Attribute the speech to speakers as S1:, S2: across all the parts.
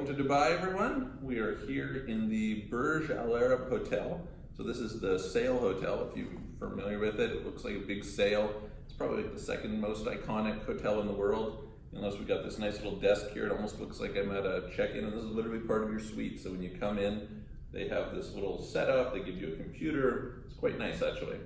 S1: Welcome to Dubai, everyone. We are here in the Burj Al Arab Hotel. So this is the sail hotel. If you're familiar with it, it looks like a big sail. It's probably like the second most iconic hotel in the world. Unless we got this nice little desk here, it almost looks like I'm at a check-in, and this is literally part of your suite. So when you come in, they have this little setup. They give you a computer. It's quite nice, actually.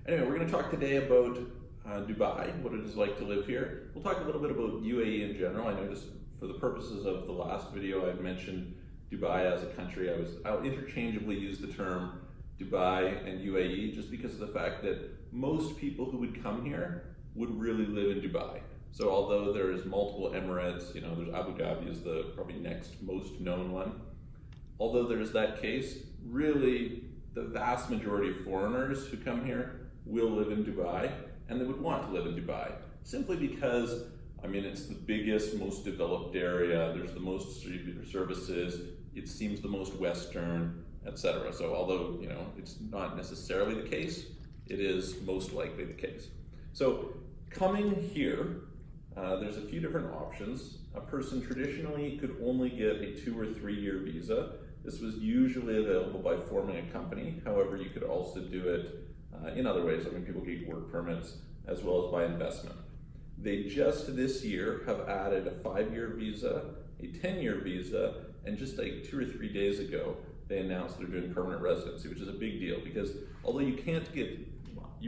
S1: Anyway, we're going to talk today about Dubai, what it is like to live here. We'll talk a little bit about UAE in general. I know just for the purposes of the last video, I've mentioned Dubai as a country. I'll interchangeably use the term Dubai and UAE just because of the fact that most people who would come here would really live in Dubai. So although there's multiple Emirates, there's Abu Dhabi is the probably next most known one. Although there's that case, really the vast majority of foreigners who come here will live in Dubai, and they would want to live in Dubai simply because it's the biggest, most developed area, there's the most services, it seems the most Western, etc. So although, it's not necessarily the case, it is most likely the case. So coming here, there's a few different options. A person traditionally could only get a 2 or 3 year visa. This was usually available by forming a company. However, you could also do it in other ways. People get work permits as well as by investment. They just this year have added a 5-year visa, a 10-year visa, and just like 2 or 3 days ago, they announced they're doing permanent residency, which is a big deal because although you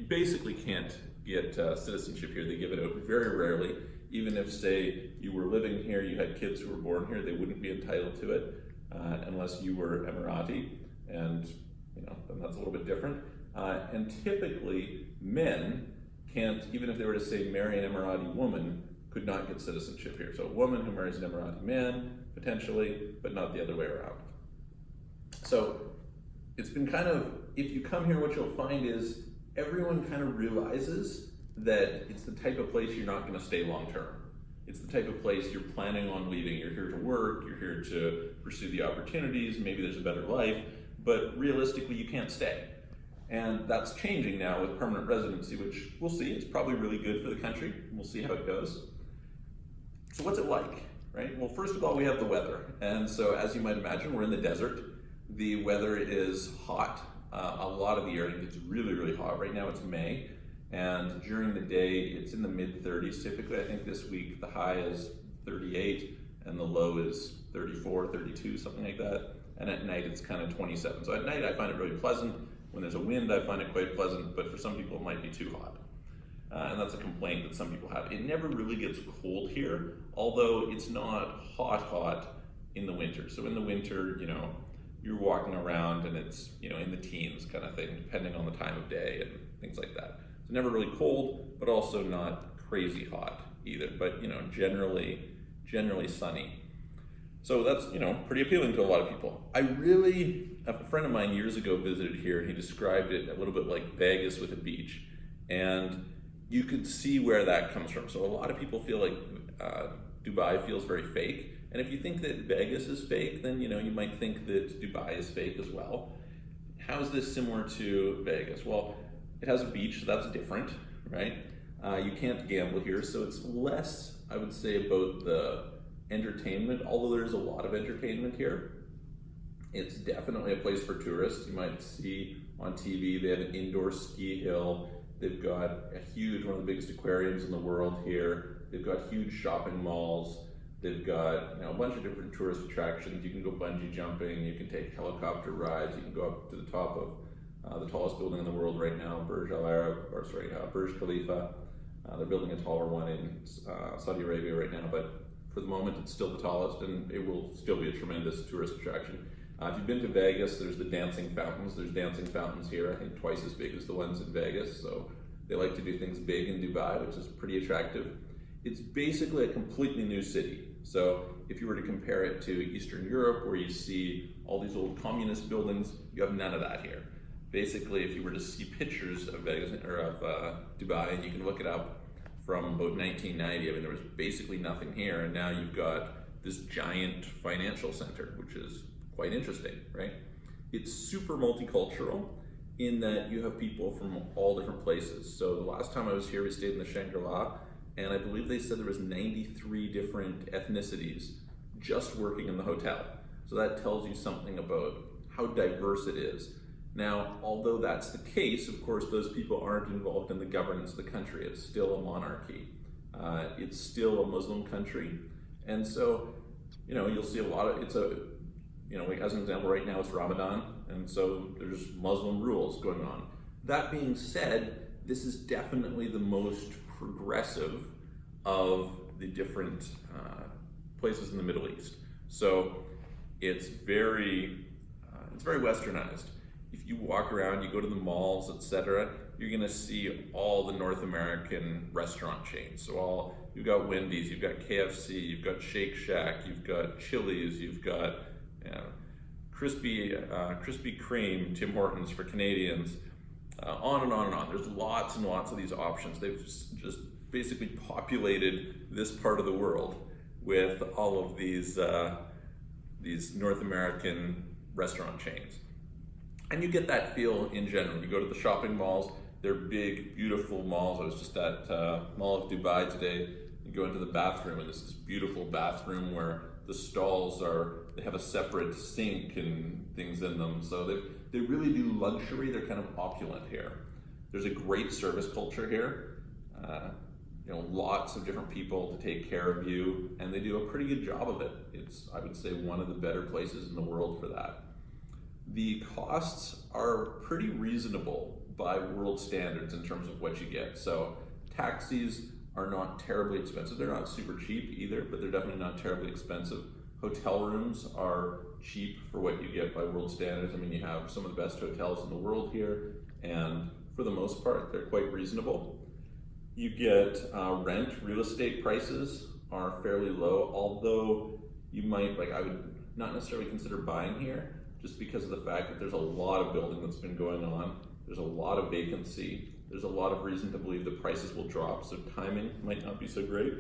S1: basically can't get citizenship here. They give it out very rarely. Even if, say, you were living here, you had kids who were born here, they wouldn't be entitled to it unless you were Emirati, and then that's a little bit different. And typically, men can't, even if they were to say marry an Emirati woman, could not get citizenship here. So a woman who marries an Emirati man, potentially, but not the other way around. So it's been if you come here, what you'll find is everyone kind of realizes that it's the type of place you're not going to stay long term. It's the type of place you're planning on leaving. You're here to work, you're here to pursue the opportunities, maybe there's a better life, but realistically you can't stay. And that's changing now with permanent residency, which we'll see. It's probably really good for the country. We'll see how it goes. So what's it like, right? Well, first of all, we have the weather. And so as you might imagine, we're in the desert. The weather is hot. A lot of the area gets really, really hot. Right now it's May. And during the day, it's in the mid 30s. Typically, I think this week, the high is 38 and the low is 34, 32, something like that. And at night, it's kind of 27. So at night, I find it really pleasant. When there's a wind, I find it quite pleasant, but for some people it might be too hot. And that's a complaint that some people have. It never really gets cold here, although it's not hot in the winter. So in the winter, you're walking around and it's, in the teens kind of thing, depending on the time of day and things like that. So never really cold, but also not crazy hot either, but generally sunny. So that's, pretty appealing to a lot of people. A friend of mine years ago visited here and he described it a little bit like Vegas with a beach. And you could see where that comes from. So a lot of people feel like Dubai feels very fake. And if you think that Vegas is fake, then, you might think that Dubai is fake as well. How is this similar to Vegas? Well, it has a beach, so that's different, right? You can't gamble here, so it's less, I would say, about the entertainment, although there's a lot of entertainment here. It's definitely a place for tourists. You might see on TV, they have an indoor ski hill. They've got one of the biggest aquariums in the world here. They've got huge shopping malls. They've got a bunch of different tourist attractions. You can go bungee jumping, you can take helicopter rides, you can go up to the top of the tallest building in the world right now, Burj Khalifa. They're building a taller one in Saudi Arabia right now, but for the moment it's still the tallest and it will still be a tremendous tourist attraction. If you've been to Vegas, there's the dancing fountains. There's dancing fountains here, I think twice as big as the ones in Vegas. So they like to do things big in Dubai, which is pretty attractive. It's basically a completely new city. So if you were to compare it to Eastern Europe, where you see all these old communist buildings, you have none of that here. Basically, if you were to see pictures of Vegas or of Dubai, and you can look it up from about 1990, there was basically nothing here, and now you've got this giant financial center, which is quite interesting, right? It's super multicultural in that you have people from all different places. So the last time I was here, we stayed in the Shangri-La, and I believe they said there was 93 different ethnicities just working in the hotel. So that tells you something about how diverse it is. Now, although that's the case, of course, those people aren't involved in the governance of the country. It's still a monarchy. It's still a Muslim country. And so, you'll see a lot of, like as an example, right now it's Ramadan, and so there's Muslim rules going on. That being said, this is definitely the most progressive of the different places in the Middle East. So it's very westernized. If you walk around, you go to the malls, etc., you're gonna see all the North American restaurant chains. So you've got Wendy's, you've got KFC, you've got Shake Shack, you've got Chili's, you've got Krispy Kreme, Tim Hortons for Canadians, on and on and on. There's lots and lots of these options. They've just basically populated this part of the world with all of these North American restaurant chains. And you get that feel in general. You go to the shopping malls, they're big, beautiful malls. I was just at Mall of Dubai today. You go into the bathroom, and this is beautiful bathroom where the stalls they have a separate sink and things in them. So they really do luxury. They're kind of opulent here. There's a great service culture here. Lots of different people to take care of you, and they do a pretty good job of it. It's, I would say, one of the better places in the world for that. The costs are pretty reasonable by world standards in terms of what you get. So taxis are not terribly expensive. They're not super cheap either, but they're definitely not terribly expensive. Hotel rooms are cheap for what you get by world standards. I mean, you have some of the best hotels in the world here, and for the most part, they're quite reasonable. You get rent, real estate prices are fairly low, although you might, I would not necessarily consider buying here, just because of the fact that there's a lot of building that's been going on. There's a lot of vacancy. There's a lot of reason to believe the prices will drop, so timing might not be so great,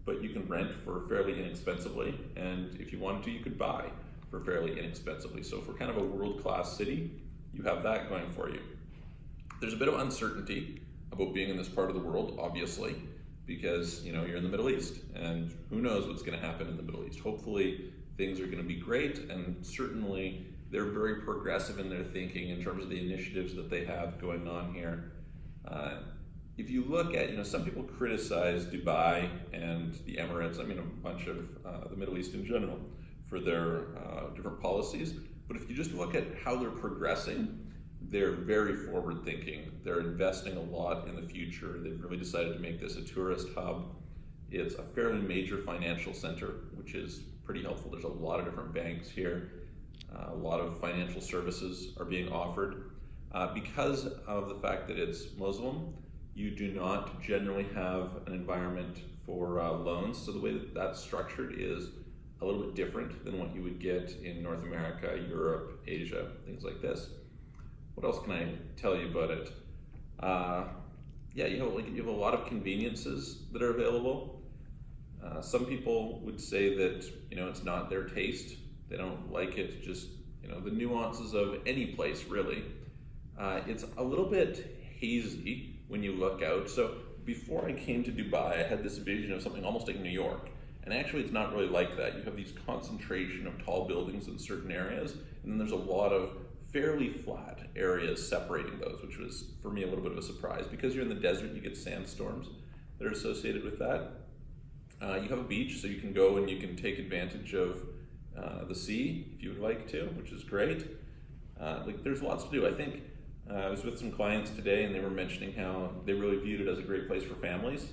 S1: but you can rent for fairly inexpensively, and if you wanted to, you could buy for fairly inexpensively. So for kind of a world-class city, you have that going for you. There's a bit of uncertainty about being in this part of the world, obviously, because you're in the Middle East, and who knows what's going to happen in the Middle East. Hopefully things are going to be great, and certainly they're very progressive in their thinking in terms of the initiatives that they have going on here. If you look at, some people criticize Dubai and the Emirates, a bunch of the Middle East in general, for their different policies. But if you just look at how they're progressing, they're very forward thinking. They're investing a lot in the future. They've really decided to make this a tourist hub. It's a fairly major financial center, which is pretty helpful. There's a lot of different banks here. A lot of financial services are being offered. Because of the fact that it's Muslim, you do not generally have an environment for loans. So the way that that's structured is a little bit different than what you would get in North America, Europe, Asia, things like this. What else can I tell you about it? You have a lot of conveniences that are available. Some people would say that it's not their taste. They don't like it. Just the nuances of any place really. It's a little bit hazy when you look out. So before I came to Dubai, I had this vision of something almost like New York. And actually it's not really like that. You have these concentration of tall buildings in certain areas, and then there's a lot of fairly flat areas separating those, which was for me a little bit of a surprise. Because you're in the desert, you get sandstorms that are associated with that. You have a beach, so you can go and you can take advantage of the sea if you would like to, which is great. There's lots to do. I think I was with some clients today, and they were mentioning how they really viewed it as a great place for families,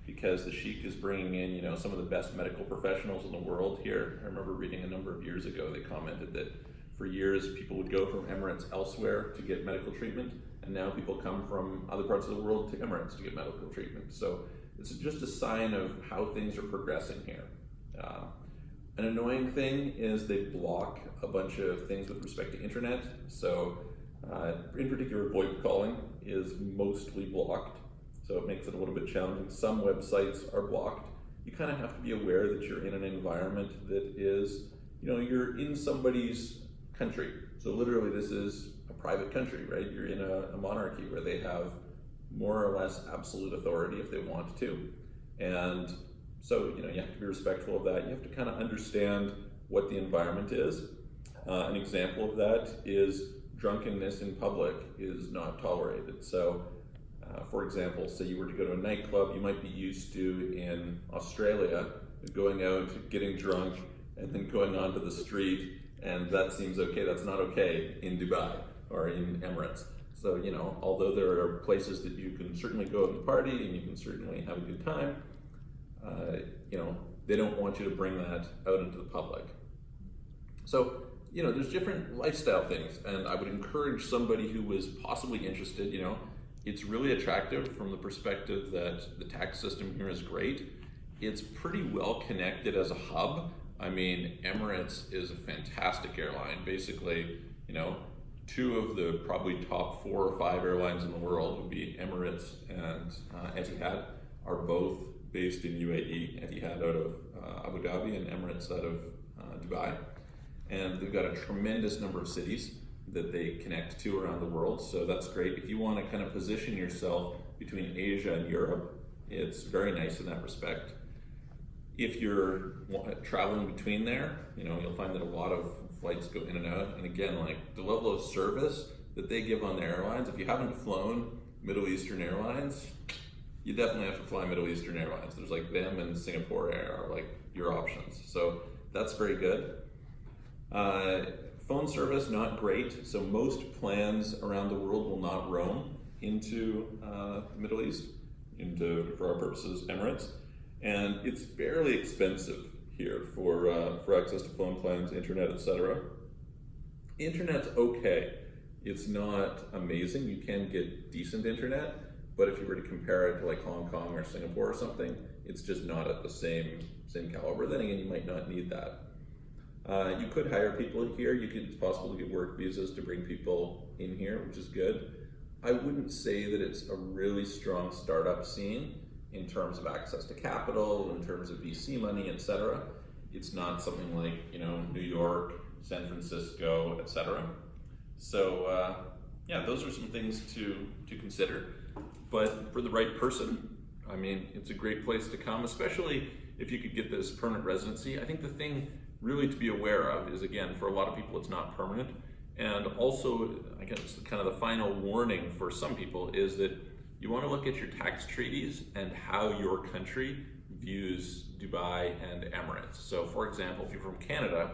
S1: because the Sheikh is bringing in, some of the best medical professionals in the world here. I remember reading a number of years ago, they commented that for years people would go from Emirates elsewhere to get medical treatment, and now people come from other parts of the world to Emirates to get medical treatment. So it's just a sign of how things are progressing here. An annoying thing is they block a bunch of things with respect to internet. So in particular, VoIP calling is mostly blocked. So it makes it a little bit challenging. Some websites are blocked. You kind of have to be aware that you're in an environment that is, you're in somebody's country. So literally this is a private country, right? You're in a monarchy where they have more or less absolute authority if they want to. And So, you have to be respectful of that. You have to kind of understand what the environment is. An example of that is drunkenness in public is not tolerated. So, for example, say you were to go to a nightclub, you might be used to in Australia going out, getting drunk, and then going onto the street, and that seems okay. That's not okay in Dubai or in Emirates. So, although there are places that you can certainly go out and party and you can certainly have a good time, they don't want you to bring that out into the public. So, there's different lifestyle things, and I would encourage somebody who was possibly interested, it's really attractive from the perspective that the tax system here is great. It's pretty well connected as a hub. I mean, Emirates is a fantastic airline. Basically, two of the probably top 4 or 5 airlines in the world would be Emirates and Etihad, are both based in UAE. Etihad out of Abu Dhabi and Emirates out of Dubai. And they've got a tremendous number of cities that they connect to around the world, so that's great. If you want to kind of position yourself between Asia and Europe, it's very nice in that respect. If you're traveling between there, you'll find that a lot of flights go in and out, and again, like the level of service that they give on their airlines, if you haven't flown Middle Eastern Airlines, you definitely have to fly Middle Eastern Airlines. There's like them and Singapore Air are like your options, so that's very good. Phone service, not great. So most plans around the world will not roam into the Middle East, for our purposes, Emirates. And it's fairly expensive here for access to phone plans, internet, etc. Internet's okay. It's not amazing. You can get decent internet, but if you were to compare it to like Hong Kong or Singapore or something, it's just not at the same caliber. Then again, you might not need that. You could hire people here. It's possible to get work visas to bring people in here, which is good. I wouldn't say that it's a really strong startup scene in terms of access to capital, in terms of VC money, etc. It's not something like New York, San Francisco, etc. So those are some things to consider. But for the right person, I mean, it's a great place to come, especially if you could get this permanent residency. I think the thing really to be aware of is, again, for a lot of people it's not permanent, and also I guess kind of the final warning for some people is that you want to look at your tax treaties and how your country views Dubai and Emirates. So for example, if you're from Canada,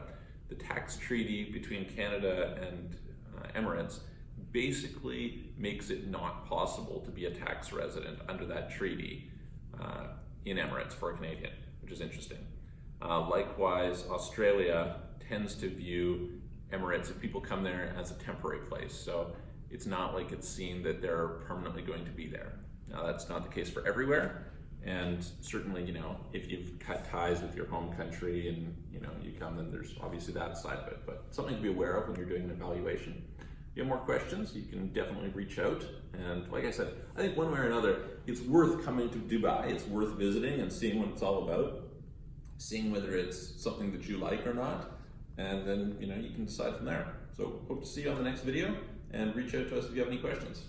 S1: the tax treaty between Canada and Emirates basically makes it not possible to be a tax resident under that treaty in Emirates for a Canadian, which is interesting. Likewise, Australia tends to view Emirates, if people come there, as a temporary place. So it's not like it's seen that they're permanently going to be there. Now that's not the case for everywhere. And certainly, if you've cut ties with your home country and, you come, then there's obviously that side of it. But something to be aware of when you're doing an evaluation. If you have more questions, you can definitely reach out. And like I said, I think one way or another, it's worth coming to Dubai. It's worth visiting and seeing what it's all about, seeing whether it's something that you like or not, and then you can decide from there. So hope to see you on the next video, and reach out to us if you have any questions.